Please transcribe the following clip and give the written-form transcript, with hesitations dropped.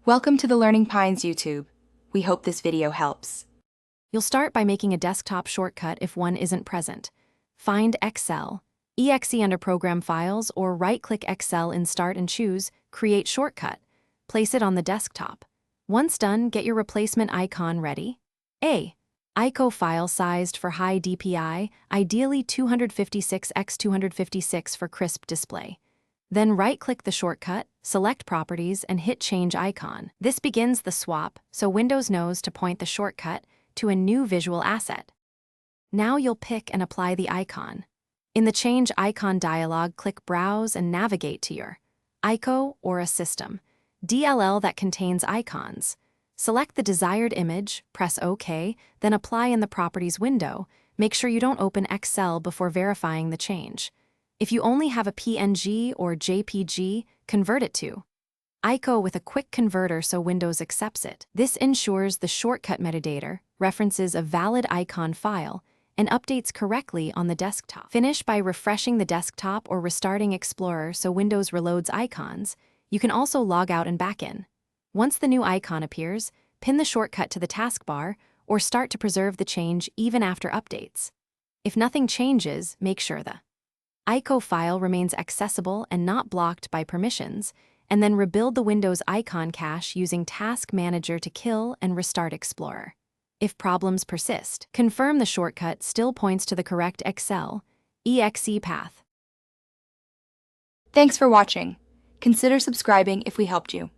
Welcome to the Learning Pines YouTube. We hope this video helps. You'll start by making a desktop shortcut if one isn't present. Find Excel, exe under Program Files, or right-click Excel in Start and choose Create Shortcut. Place it on the desktop. Once done, get your replacement icon ready. ICO file sized for high DPI, ideally 256x256 for crisp display. Then right-click the shortcut, select Properties, and hit Change Icon. This begins the swap, so Windows knows to point the shortcut to a new visual asset. Now you'll pick and apply the icon. In the Change Icon dialog, click Browse and navigate to your ICO or a system DLL that contains icons. Select the desired image, press OK, then apply in the Properties window. Make sure you don't open Excel before verifying the change. If you only have a PNG or JPG, convert it to ICO with a quick converter so Windows accepts it. This ensures the shortcut metadata references a valid icon file and updates correctly on the desktop. Finish by refreshing the desktop or restarting Explorer so Windows reloads icons. You can also log out and back in. Once the new icon appears, pin the shortcut to the taskbar or start to preserve the change even after updates. If nothing changes, make sure the ICO file remains accessible and not blocked by permissions, and then rebuild the Windows icon cache using Task Manager to kill and restart Explorer. If problems persist, confirm the shortcut still points to the correct Excel exe path. Thanks for watching. Consider subscribing if we helped you.